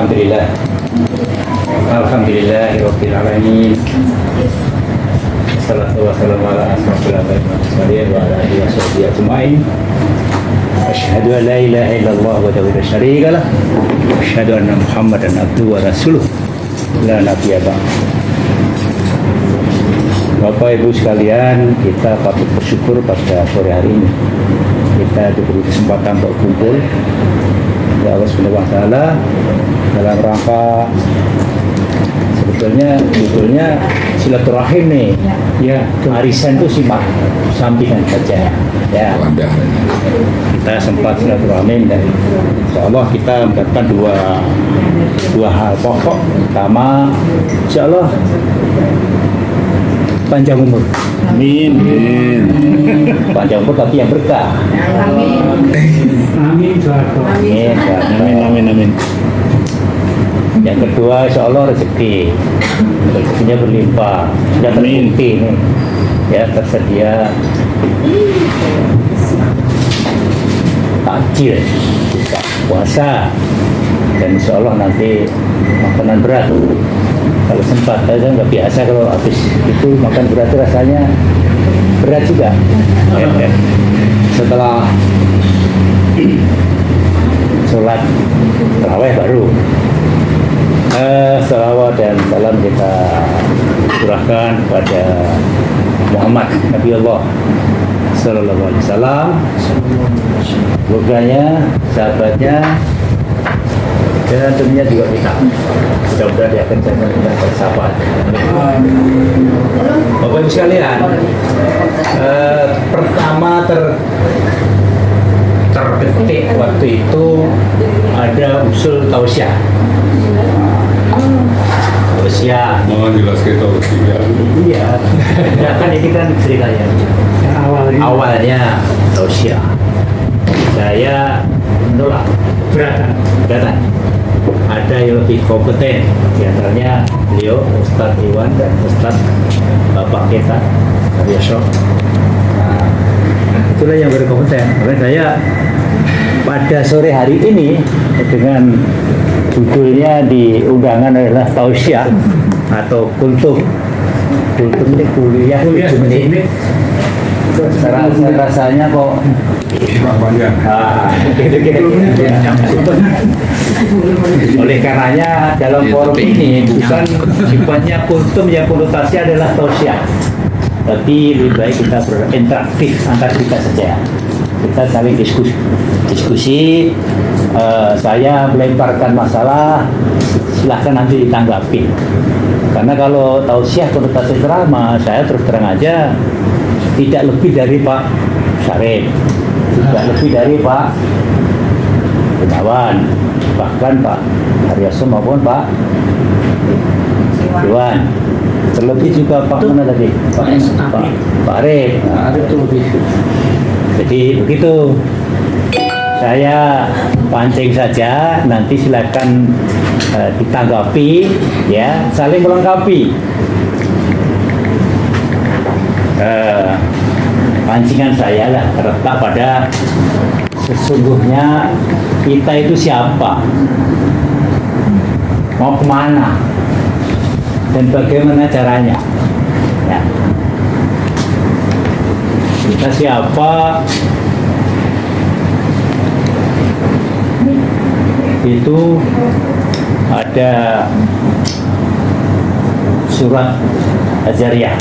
Alhamdulillah. Alhamdulillahirabbil alamin. Wassalatu wassalamu ala asrofil anbiya'i wal mursalin wa ala alihi washabbihi ajmain. Asyhadu an la ilaha illallah wahdahu la syarika lah. Asyhadu anna Muhammadan abduhu wa rasuluh. La nabiyya ba'd. Bapak Ibu sekalian, kita patut bersyukur pada sore hari ini. Kita diberi kesempatan untuk kumpul ya Allah Subhanahu wa taala dalam rangka sebetulnya silaturahim nih. Ya, arisan itu sampingan saja. Ya. Kita sempat silaturahim dan insyaallah kita mendapatkan dua hal pokok. Pertama, insyaallah panjang umur. Amin. Panjang umur tapi yang berkah. Amin. Amin. Yang kedua, insya Allah rezekinya berlimpah, sudah terbukti nih, ya tersedia takjil, buka puasa, dan insya Allah nanti makanan berat. Kalau sempat, saya nggak biasa kalau habis itu makan berat rasanya berat juga. Setelah sholat tarawih baru salawat dan salam kita curahkan kepada Muhammad Nabi Allah Sallallahu Alaihi Wasallam, keluarganya, sahabatnya, dan tentunya juga kita. Mudah-mudahan dia akan jangan kita bersahabat. Bapak Ibu sekalian, pertama terbetik waktu itu ada usul tausiah. Mohon jelas kita tausiah. Iya. Nah, kan ini kan ceritanya. Awalnya tausiah. Saya menolak beratan. Ada yang lebih kompeten, di antaranya beliau Ustadz Iwan dan Ustadz Bapak kita Arya Syok. Nah, itulah yang berkompeten. Makanya saya pada sore hari ini dengan judulnya di undangan adalah tausiah atau kultum ini kuliah 7 menit. Rasanya kok oleh karenanya dalam forum ini bukan sifatnya kultum yang konotasi adalah tausiah, tapi lebih baik kita berinteraktif antar kita saja. Kita saling diskusi. Saya melemparkan masalah, silahkan nanti ditanggapi. Karena kalau tausiah konotasi ceramah, saya terus terang aja tidak lebih dari Pak Syarif, tidak lebih dari Pak Gunawan, bahkan Pak Haryaso maupun Pak Iwan. Terlebih juga Pak mana tadi? Pak Arif. Jadi begitu. Saya pancing saja, nanti silakan ditanggapi, ya, saling melengkapi. Pancingan saya lah terletak pada sesungguhnya kita itu siapa, mau kemana, dan bagaimana caranya. Ya. Kita siapa itu ada surat Az-Zariyah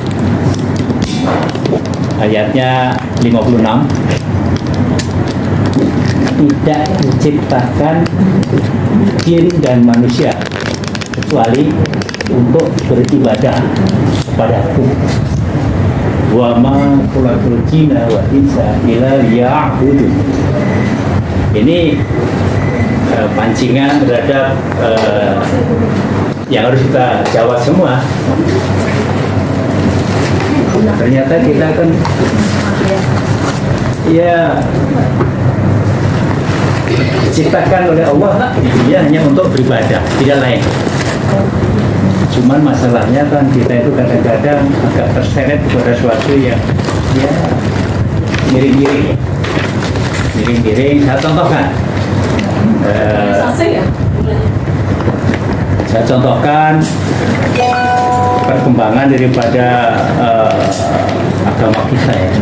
ayatnya 56, tidak diciptakan jin dan manusia kecuali untuk beribadah kepadaku. Wa ma khalaqtul jinna wal insa illa liya'budun. Ini pancingan terhadap yang harus kita jawab semua. Ternyata kita kan ya diciptakan oleh Allah ya hanya untuk beribadah, tidak lain. Cuman masalahnya kan kita itu kadang-kadang agak terseret kepada sesuatu yang ya miring-miring. Saya contohkan Saya contohkan perkembangan daripada agama kita ya.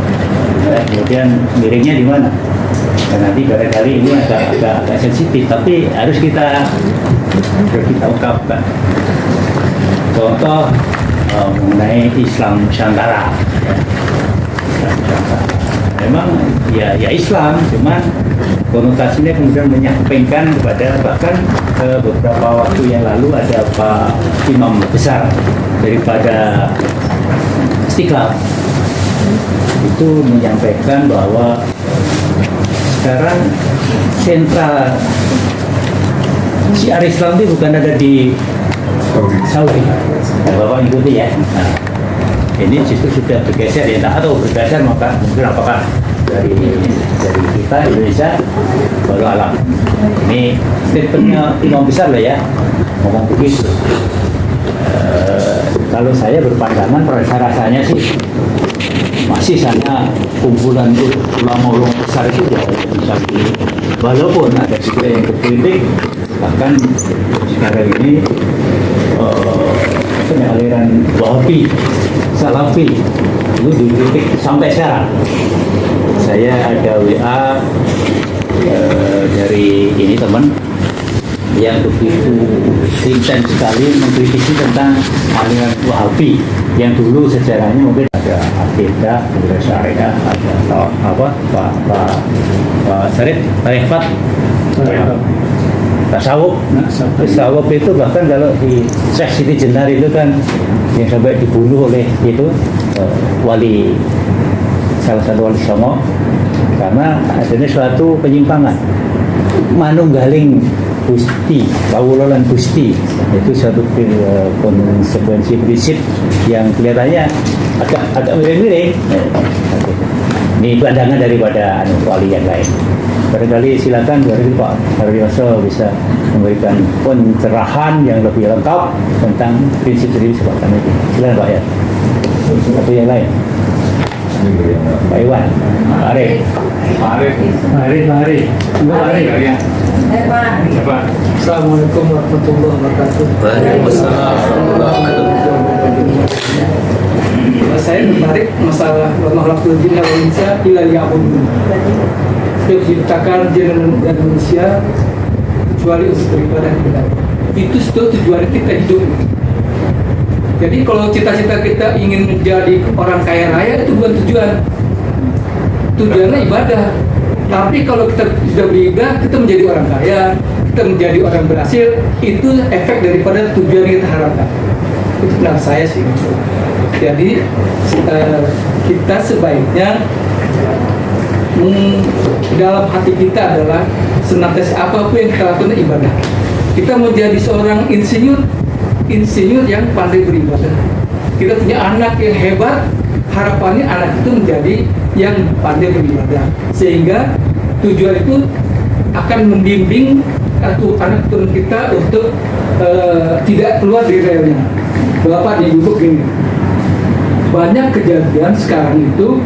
Kemudian miringnya di mana? Dan nanti barangkali ini agak sensitif, tapi harus kita ungkapkan. Contoh mengenai Islam Nusantara. Ya. Memang ya Islam, cuman konotasinya kemudian menyampaikan kepada bahkan beberapa waktu yang lalu ada Pak Imam Besar daripada Istiqlal itu menyampaikan bahwa sekarang sentral syiar Islam itu bukan ada di Saudi. Nah, Bapak ikuti ya. Nah, ini justru sudah bergeser ya, atau bergeser maka mungkin apakah dari kita Indonesia baru alam. Ini statementnya Imam Besar lah ya, ngomong begitu. Kalau saya berpandangan rasanya sih masih sana kumpulan ulama-ulama besar itu ya bisa di, walaupun ada juga yang berkritik, bahkan sekarang ini aliran Wahabi, Salafi itu dikritik sampai sekarang. Saya ada WA dari ini teman yang begitu intens sekali mengkritisi tentang aliran Wahabi yang dulu sejarahnya mungkin ada akidah, ada syariah, ada Pak Sarif, Tarifat, tasawuf. Tasawuf itu bahkan kalau di Syekh Siti Jenar itu kan yang sampai dibunuh oleh itu wali, salah satu wali Songo, karena adanya suatu penyimpangan manunggaling Gusti, kawulolan Gusti, itu suatu konsekuensi prinsip yang kelihatannya agak miring-miring. Ini pandangan daripada wali yang lain. Barangkali silakan Pak Haryoso bisa memberikan pencerahan yang lebih lengkap tentang prinsip-prinsip semacam itu. Silakan Pak ya. Atau yang lain. Pak Iwan, Pak Arif. Assalamualaikum warahmatullahi wabarakatuh. Waalaikumsalam warahmatullahi wabarakatuh. Saya tertarik masalah makhluk jin dan manusia ilal ya'budun. Yang diciptakan jin dan manusia kecuali untuk beribadah kepada Allah. Itu tujuan kita hidup. Jadi kalau cita-cita kita ingin menjadi orang kaya raya itu bukan tujuan. Tujuannya ibadah. Tapi kalau kita sudah beribadah, kita menjadi orang kaya, kita menjadi orang berhasil, itu efek daripada tujuan yang kita harapkan. Itu pendapat saya sih. Jadi kita sebaiknya dalam hati kita adalah senantiasa apapun yang kita lakukan ibadah. Kita menjadi seorang insinyur yang pandai beribadah. Kita punya anak yang hebat, harapannya anak itu menjadi yang pandai beribadah, sehingga tujuan itu akan membimbing anak turun kita untuk tidak keluar dari relnya. Bapak di Ibu gini, banyak kejadian sekarang itu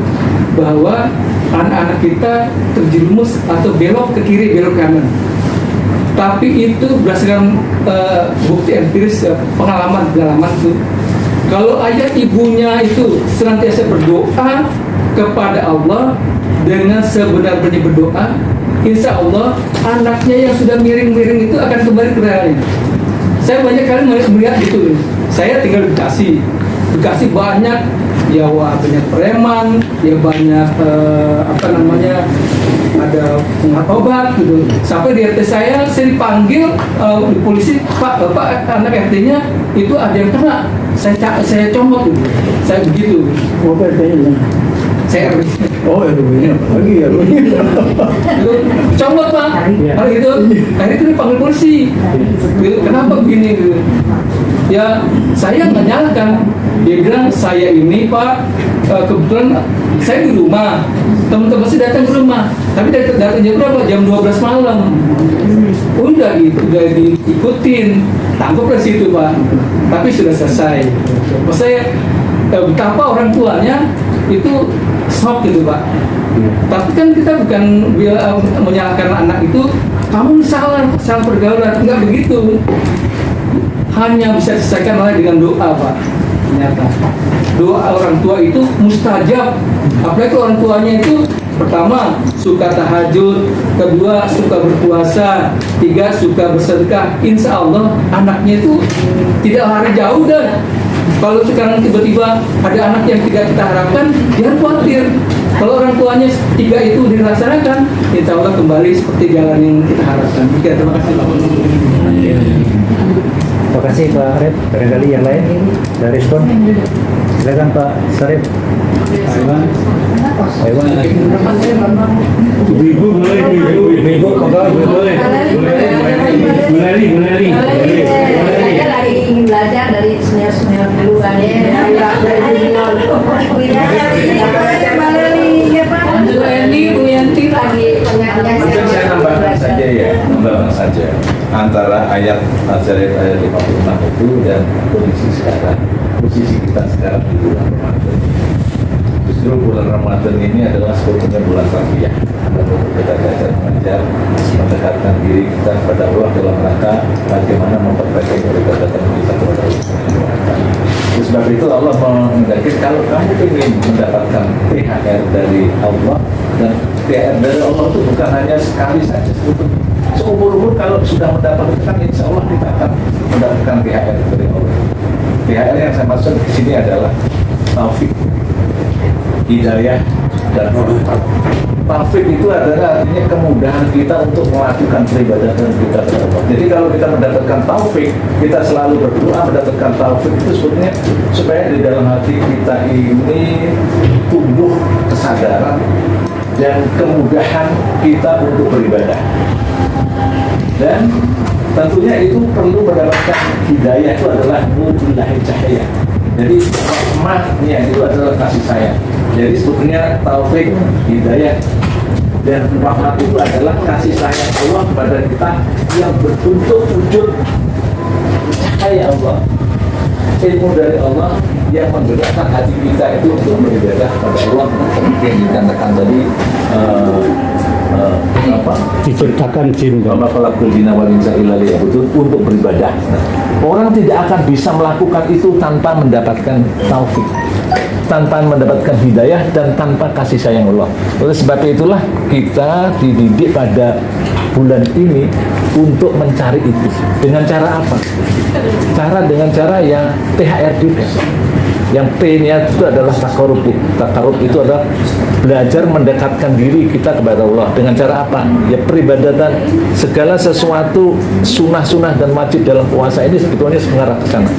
bahwa anak-anak kita terjerumus atau belok ke kiri, belok ke kanan. Tapi itu berdasarkan bukti empiris, pengalaman itu. Kalau ayah ibunya itu senantiasa berdoa kepada Allah dengan sebenar-benarnya berdoa, insya Allah anaknya yang sudah miring-miring itu akan kembali ke realnya. Saya banyak kali melihat gitu. Saya tinggal di Bekasi banyak Jawa, banyak preman, ya banyak ada obat gitu. Sampai di RT saya dipanggil di polisi, Pak anak RT-nya itu ada yang kena. Saya comot gitu. Saya begitu. Apa RT-nya? Saya RT. Oh, RT-nya apa lagi ya? Comot Pak. Kalau gitu, akhirnya itu dipanggil polisi. Gitu, kenapa begini gitu? Ya saya nggak nyalakan. Dia bilang saya ini Pak kebetulan saya di rumah, teman-teman saya datang ke rumah, tapi datang jam berapa? Jam 12 malam. Udah diikutin, tangkap dari situ Pak. Tapi sudah selesai. Maksudnya betapa orang tuanya itu shock gitu Pak. Tapi kan kita bukan menyalahkan anak itu, kamu salah pergaulan, nggak begitu. hanya bisa diselesaikan oleh dengan doa, Pak. Ternyata doa orang tua itu mustajab. Apalagi orang tuanya itu pertama suka tahajud, kedua suka berpuasa, tiga suka bersedekah. Insya Allah anaknya itu tidak lari jauh. Dan kalau sekarang tiba-tiba ada anak yang tidak kita harapkan, dia khawatir. Kalau orang tuanya tiga itu dilaksanakan, insya Allah kembali seperti jalan yang kita harapkan. Oke, terima kasih Pak. Terima kasih Pak Arif. Barangkali yang lain ada respon? Silakan Pak Sarif. Iwan. Ibu boleh, Ibu, monggo. boleh. Bulari. Saya lagi ingin belajar dari senior-senior dulu kan ya. Bu Eni, Bu Yanti lagi Mungkin saya nambahkan saja antara ayat Al-Zariyat ayat 56 itu dan posisi kita sekarang di bulan Ramadan. Justru bulan Ramadan ini adalah sebetulnya bulan tarbiyah, untuk kita belajar mengajar, mendekatkan diri kita kepada Allah dalam rangka bagaimana memperbaiki kedekatan kita kepada Allah. Oleh sebab itu Allah menghendaki kalau kamu ingin mendapatkan THR dari Allah, dan THR dari Allah itu bukan hanya sekali saja, seumur-umur kalau sudah mendapatkan, insya Allah kita akan mendapatkan THR dari Allah. THR yang saya maksud di sini adalah taufik, hidayah, dan rahmat. Taufik itu adalah artinya kemudahan kita untuk melakukan peribadatan kita kepada Allah. Jadi kalau kita mendapatkan taufik, kita selalu berdoa mendapatkan taufik itu sebetulnya supaya di dalam hati kita ini tumbuh kesadaran dan kemudahan kita untuk beribadah. Dan tentunya itu perlu mendapatkan hidayah, itu adalah nurillahi cahaya. Jadi rahmatnya itu adalah kasih sayang. Jadi sebetulnya taufik, hidayah, dan rahmat itu adalah kasih sayang Allah kepada kita yang berbentuk wujud cahaya Allah, ilmu dari Allah yang menggerakkan hati kita itu untuk beribadah kepada Allah. Seperti yang dikatakan tadi, Diciptakan jin. Betul, untuk beribadah. Orang tidak akan bisa melakukan itu tanpa mendapatkan taufik, tanpa mendapatkan hidayah, dan tanpa kasih sayang Allah. Oleh sebab itulah kita dididik pada bulan ini untuk mencari itu. Dengan cara apa? Dengan cara yang THR juga. Yang P-nya itu adalah takarub. Takarub itu adalah belajar mendekatkan diri kita kepada Allah. Dengan cara apa? Ya peribadatan, segala sesuatu sunah-sunah dan wajib dalam puasa ini sebetulnya mengarah ke sana.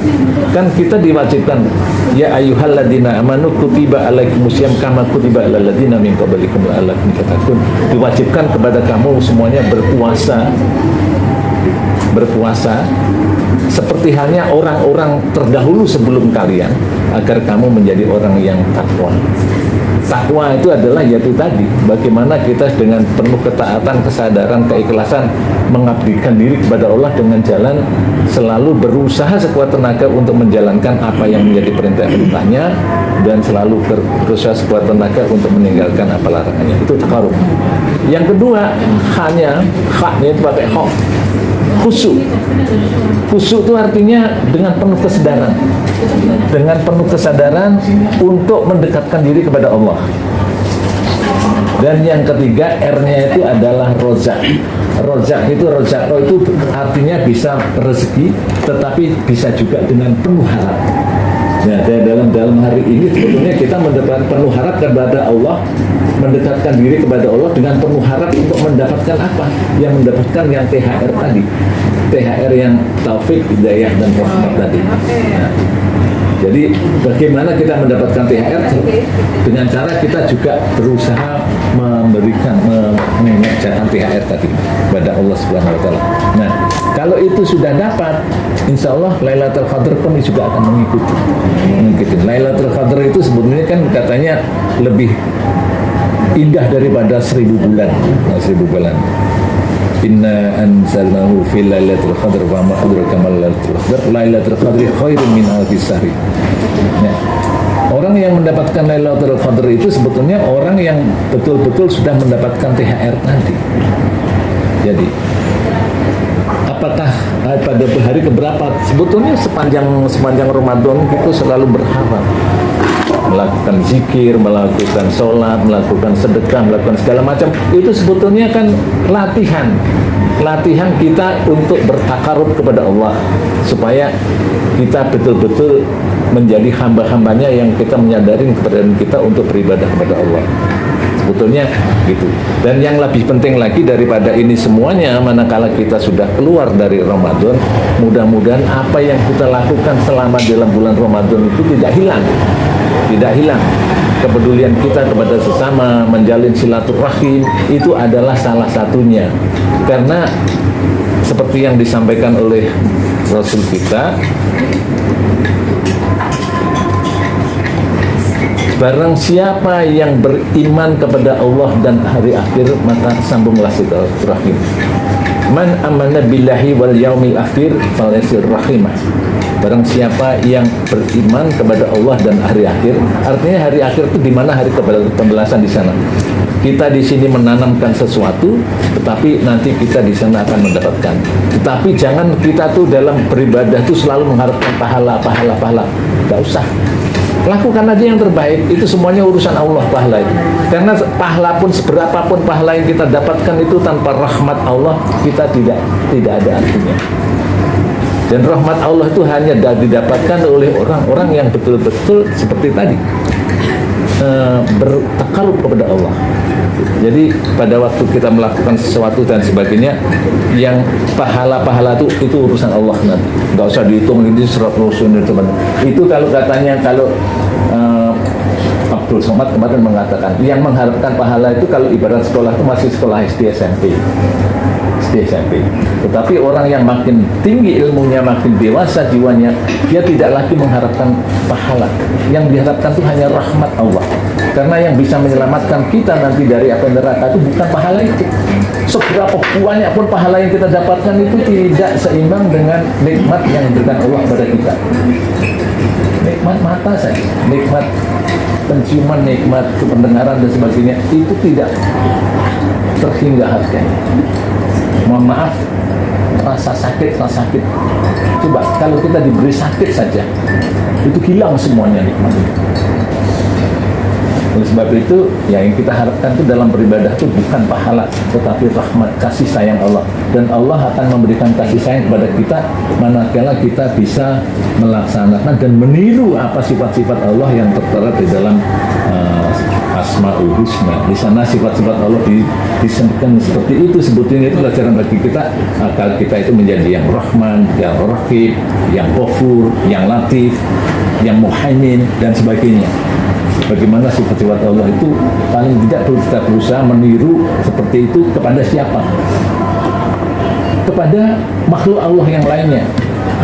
Kan kita diwajibkan, ya ayyuhalladzina amanu kutiba alaikumusiyam kama kutiba alal ladzina min qablikum la'allakum tattaqun. Diwajibkan kepada kamu semuanya berpuasa seperti halnya orang-orang terdahulu sebelum kalian, agar kamu menjadi orang yang takwa. Takwa itu adalah yaitu tadi, bagaimana kita dengan penuh ketaatan, kesadaran, keikhlasan mengabdikan diri kepada Allah dengan jalan selalu berusaha sekuat tenaga untuk menjalankan apa yang menjadi perintah-perintahnya, dan selalu berusaha sekuat tenaga untuk meninggalkan apa larangannya. Itu takarub. Yang kedua, haknya itu pakai khawf, khusyuk. Khusyuk itu artinya dengan penuh kesadaran, untuk mendekatkan diri kepada Allah. Dan yang ketiga, R-nya itu adalah rozak. Rozak itu artinya bisa rezeki, tetapi bisa juga dengan penuh harap. Nah, dalam hari ini sebetulnya kita mendapatkan penuh harap kepada Allah, mendekatkan diri kepada Allah dengan penuh harap untuk mendapatkan apa? Yang mendapatkan yang THR tadi, THR yang taufik, hidayah, dan rahmat tadi. Nah, jadi bagaimana kita mendapatkan THR? Dengan cara kita juga berusaha mengerjakan THR tadi kepada Allah Subhanahu Wa Taala. Nah, kalau itu sudah dapat, insya Allah Lailatul Qadar pun juga akan mengikuti. Lailatul Qadar itu sebetulnya kan katanya lebih indah daripada 1000 bulan. 1000 bulan. Inna anzalnahu fi lailatul qadr wa ma adraka ma lailatul qadr. Lailatul qadri khairun min alfi syahr. Nah, orang yang mendapatkan Lailatul Qadar itu sebetulnya orang yang betul-betul sudah mendapatkan THR tadi. Jadi apakah pada hari keberapa? Sebetulnya sepanjang Ramadan itu selalu berharap melakukan zikir, melakukan sholat, melakukan sedekah, melakukan segala macam. Itu sebetulnya kan latihan kita untuk bertakarub kepada Allah, supaya kita betul-betul menjadi hamba-hambanya yang kita menyadari keberadaan kita untuk beribadah kepada Allah. Sebetulnya gitu. Dan yang lebih penting lagi daripada ini semuanya, manakala kita sudah keluar dari Ramadan, mudah-mudahan apa yang kita lakukan selama dalam bulan Ramadan itu tidak hilang. Kepedulian kita kepada sesama, menjalin silaturahim, itu adalah salah satunya. Karena seperti yang disampaikan oleh Rasul kita, barang siapa yang beriman kepada Allah dan hari akhir, maka sambunglah silaturahim. Man amana billahi wal yaumil akhir falyasir rahimah. Barang siapa yang beriman kepada Allah dan hari akhir, artinya hari akhir itu di mana hari pembalasan di sana. Kita di sini menanamkan sesuatu, tetapi nanti kita di sana akan mendapatkan. Tetapi jangan kita tuh dalam beribadah tuh selalu mengharapkan pahala. Gak usah. Lakukan aja yang terbaik, itu semuanya urusan Allah pahala itu. Karena pahala pun seberapapun pahala yang kita dapatkan itu tanpa rahmat Allah, kita tidak ada artinya. Dan rahmat Allah itu hanya didapatkan oleh orang-orang yang betul-betul seperti tadi, bertakarub kepada Allah. Jadi pada waktu kita melakukan sesuatu dan sebagainya, yang pahala-pahala itu urusan Allah nanti. Nggak usah dihitung ini 100% itu kalau katanya Abdul Somad kemarin mengatakan, yang mengharapkan pahala itu kalau ibarat sekolah itu masih sekolah SD SMP. Tetapi orang yang makin tinggi ilmunya, makin dewasa jiwanya, dia tidak lagi mengharapkan pahala. Yang diharapkan itu hanya rahmat Allah. Karena yang bisa menyelamatkan kita nanti dari api neraka itu bukan pahala itu. Seberapa banyak pun pahala yang kita dapatkan itu tidak seimbang dengan nikmat yang diberikan Allah kepada kita. Nikmat mata saja, nikmat penciuman, nikmat pendengaran dan sebagainya, itu tidak terhingga harganya. Mohon maaf, rasa sakit. Coba kalau kita diberi sakit saja, itu hilang semuanya nikmat itu. Oleh sebab itu, yang kita harapkan itu dalam beribadah itu bukan pahala, tetapi rahmat, kasih sayang Allah. Dan Allah akan memberikan kasih sayang kepada kita manakala kita bisa melaksanakan dan meniru apa sifat-sifat Allah yang tertera di dalam Asmaul Husna. Di sana sifat-sifat Allah disebutkan seperti itu. Sebetulnya itu pelajaran bagi kita, akal kita itu menjadi yang Rahman, yang Rahim, yang Ghafur, yang Latif, yang Muhaimin dan sebagainya. Bagaimana sifat-sifat Allah itu paling tidak kita berusaha meniru seperti itu kepada siapa? Kepada makhluk Allah yang lainnya.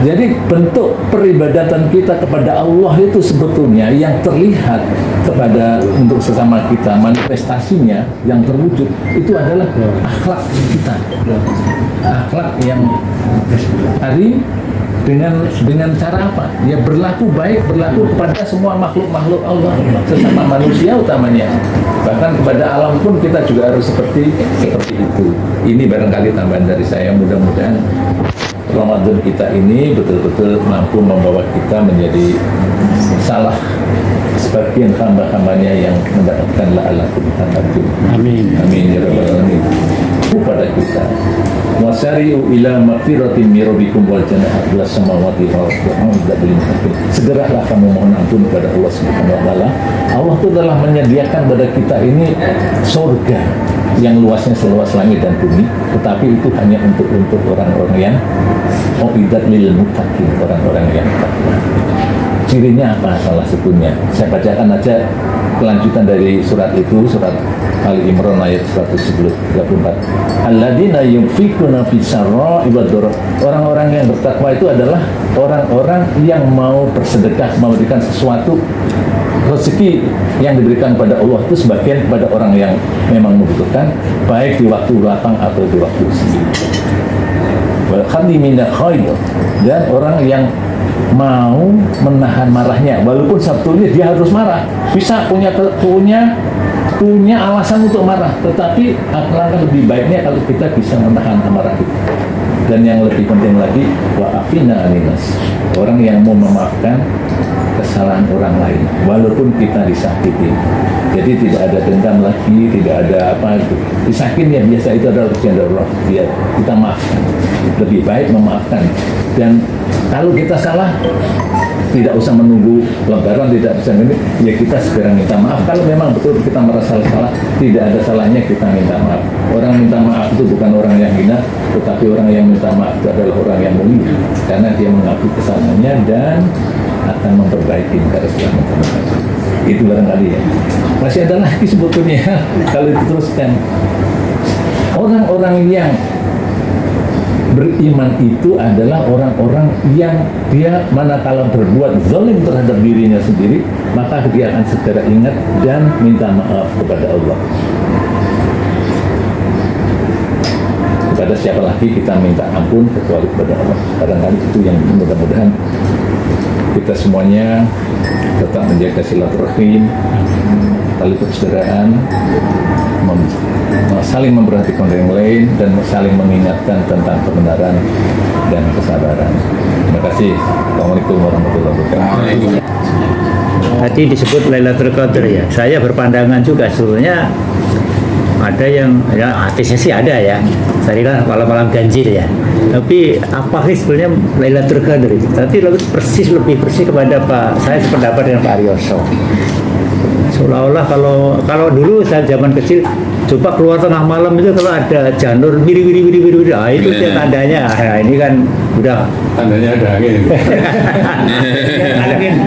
Jadi bentuk peribadatan kita kepada Allah itu sebetulnya yang terlihat kepada untuk sesama kita, manifestasinya yang terwujud itu adalah akhlak kita. Akhlak yang hari dengan cara apa? Ya berlaku baik, berlaku kepada semua makhluk-makhluk Allah, sesama manusia utamanya. Bahkan kepada alam pun kita juga harus seperti itu. Ini barangkali tambahan dari saya. Mudah-mudahan Ramadan kita ini betul-betul mampu membawa kita menjadi salah sebagian hamba-hambanya yang mendapatkan la'alakum tahtadun. Amin. Amin ya rabbal alamin. Kepada kita, wasari'u ila magfiratin min rabbikum wal jannati samawati wal ardi. Segeralah kamu mohon ampun kepada Allah Subhanahu wa taala. Allah itu telah menyediakan kepada kita ini surga yang luasnya seluas langit dan bumi, tetapi itu hanya untuk orang-orang yang uiddat lil muttaqin, orang-orang yang takwa. Cirinya apa? Salah satunya saya bacakan aja kelanjutan dari surat itu, surat Ali Imran ayat 134. Alladzina yunfikuna fis sarra'i wad dharra. Orang-orang yang bertakwa itu adalah orang-orang yang mau bersedekah, memberikan sesuatu rezeki yang diberikan pada Allah itu sebagian kepada orang yang memang membutuhkan, baik di waktu lapang atau di waktu senggang. Wal khadimina khair, dan orang yang mau menahan marahnya, walaupun sebetulnya dia harus marah, bisa punya alasan untuk marah, tetapi alangkah lebih baiknya kalau kita bisa menahan amarah itu. Dan yang lebih penting lagi, wa'afina alinas, orang yang mau memaafkan kesalahan orang lain walaupun kita disakiti. Jadi tidak ada dendam lagi, tidak ada apa itu. Disakiti ya biasa, itu adalah ujian dari Allah. Ya, kita maafkan. Lebih baik memaafkan. Dan kalau kita salah, tidak usah menunggu lebaran, tidak bisa ini, ya kita segera minta maaf. Kalau memang betul kita merasa salah, tidak ada salahnya kita minta maaf. Orang minta maaf itu bukan orang yang hina, tetapi orang yang minta maaf itu adalah orang yang mulia, karena dia mengakui kesalahannya dan akan memperbaiki negara setelah memperbaiki. Itu barangkali ya. Masih ada lagi sebetulnya kalau diteruskan. Orang-orang yang beriman itu adalah orang-orang yang dia manakala berbuat zalim terhadap dirinya sendiri, maka dia akan segera ingat dan minta maaf kepada Allah. Kepada siapa lagi kita minta ampun kecuali kepada Allah. Kadang-kadang itu yang mudah-mudahan kita semuanya tetap menjaga silaturahim, tali persaudaraan, saling memperhatikan yang lain dan saling mengingatkan tentang kebenaran dan kesabaran. Terima kasih. Assalamualaikum warahmatullahi wabarakatuh. Tadi disebut Lailatul Qadar ya. Saya berpandangan juga sebetulnya ada yang ya artisnya sih ada ya. Carilah malam-malam ganjil ya. Tapi apa sih sebenarnya Lailatul Qadar itu? Tapi lebih persis kepada saya sependapat dengan Pak Aryoso. Seolah-olah kalau dulu saya zaman kecil coba keluar tengah malam itu kalau ada janur biri itu dia tandanya. Nah, ini kan udah Tandanya ada angin.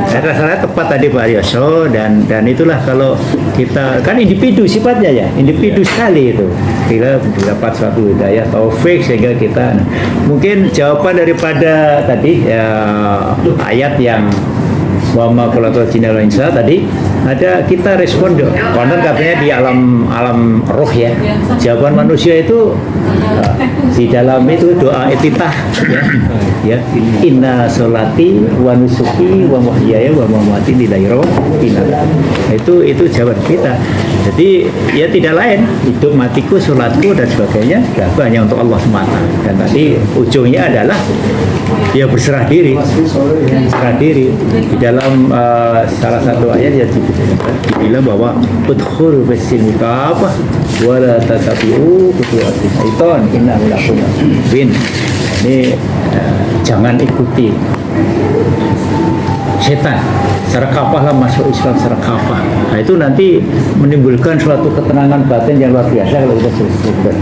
Rasa-rasa tepat tadi Pak Aryoso dan itulah kalau kita kan individu sifatnya ya, individu sekali itu. Kita dapat suatu hidayah taufik sehingga kita mungkin jawaban daripada tadi ayat yang wa ma khalaqal jinna wal insa tadi ada kita respon konon katanya di alam roh ya. Jawaban manusia itu di dalam itu doa iftitah ya inna sholati wa nusuki wa mahyaya wa mamati lillahi rabbil alamin. Itu jawaban kita. Jadi ya tidak lain, hidup matiku, sholatku dan sebagainya hanya untuk Allah semata. Dan tadi ujungnya adalah dia berserah diri. Berserah diri di dalam salah satu ayat ya dibilang bahwa udkhulu fis-silmi kafah wa la tatabi'u khutuwatis syaitan innahu lakum bin. Ini jangan ikuti setan secara kafah lah, masuk Islam secara kafah. Nah itu nanti menimbulkan suatu ketenangan batin yang luar biasa kalau kita sudah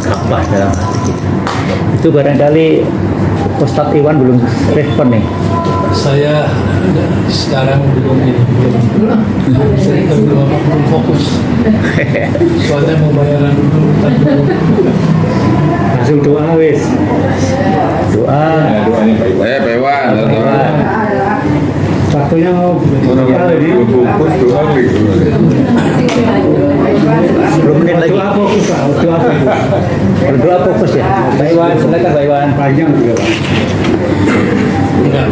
kafah dalam hati kita. Itu barangkali Ustadz Iwan belum respon nih. Saya sekarang belum fokus. Soalnya mau bayaran dulu. Langsung doa wis. Doa. Doanya Pak Iwan. Waktunya mau Fokus doa gitu. 10 menit lagi. Berdoa fokus ya. Pak Iwan, silakan Pak Iwan. Panjang juga Pak. Enggak,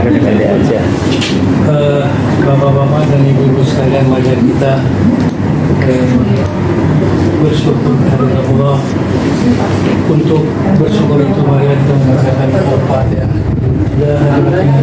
Pendek aja. Bapak-bapak dan ibu-ibu sekalian, mari kita bersyukur kepada Allah. Untuk bersyukur itu mari kita mengerjakan Al-Fatihah. Al-Fatihah.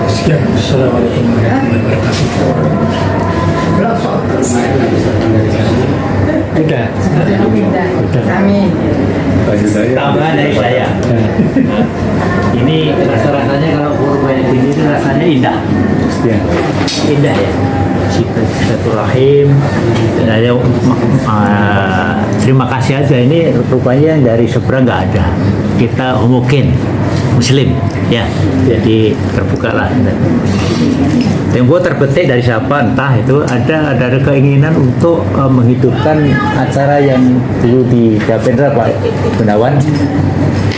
Sekian, Assalamualaikum warahmatullahi wabarakatuh. Udah. Amin. Tambahan dari saya. Ini rasa-rasanya kalau forum kayak gini itu rasanya indah. Ya. Indah ya. Silaturahim. Terima kasih aja, ini rupanya dari seberang nggak ada. Kita homogen Muslim ya, jadi terbukalah. Tempo terbetik dari siapa entah itu ada keinginan untuk menghidupkan acara yang dulu di Dapendra Pak Gunawan.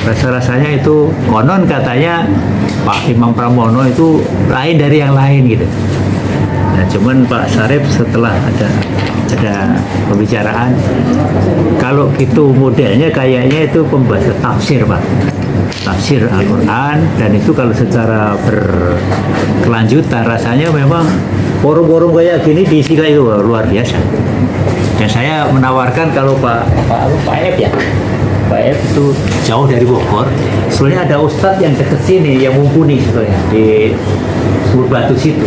Rasa-rasanya itu konon katanya Pak Imam Pramono itu lain dari yang lain gitu. Nah, cuman Pak Sarip setelah ada pembicaraan, kalau itu modelnya kayaknya itu pembahasan tafsir Pak, tafsir Al-Quran, dan itu kalau secara berkelanjutan rasanya memang forum-forum kayak gini diisi itu luar biasa. Dan saya menawarkan kalau Pak Ep ya, Pak Ep itu jauh dari Bogor, sebenarnya ada ustadz yang dekat sini yang mumpuni sebetulnya di Sumur Batu situ.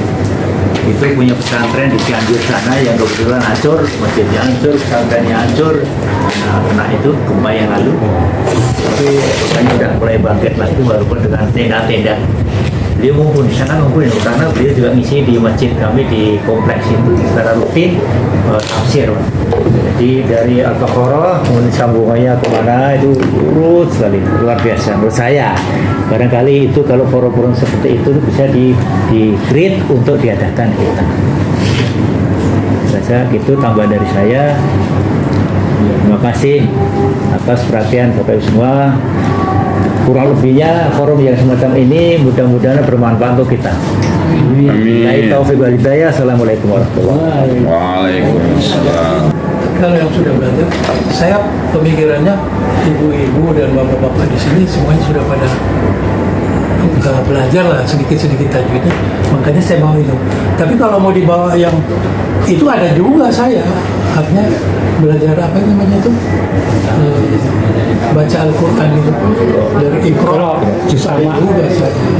Itu punya pesantren di Cianjur sana yang kebetulan hancur, masjidnya hancur, pesantrennya hancur, kena itu gempa yang lalu. Tapi katanya udah mulai bangkit lagi walaupun dengan tenda-tenda. Beliau mumpuni, sangat mumpuni karena beliau juga ngisi di masjid kami di kompleks itu secara rutin tafsir. Jadi dari Al-Baqarah kemudian sambungannya kemana itu urut sekali, luar biasa menurut saya. Barangkali itu kalau forum-forum seperti itu bisa di-create untuk diadakan kita. Saya itu tambahan dari saya. Terima kasih atas perhatian Bapak Ibu semua. Kurang lebihnya forum yang semacam ini mudah-mudahan bermanfaat untuk kita. Amin. Taufiq wal hidayah. Assalamualaikum warahmatullahi wabarakatuh. Waalaikumsalam. Kalau yang sudah belajar, saya pemikirannya ibu-ibu dan bapak-bapak di sini semuanya sudah pada belajar lah sedikit-sedikit tajwidnya, makanya saya mau itu. Tapi kalau mau dibawa yang itu ada juga saya, artinya belajar apa namanya itu, baca Al-Quran itu dari Iqra, ada juga saya.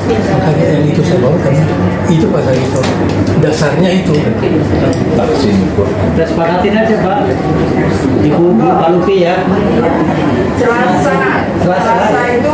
Makanya yang itu saya bawa karena itu pasal itu dasarnya itu. Kita sepakatin aja Pak. Ibu Pak Luki ya. Selasa itu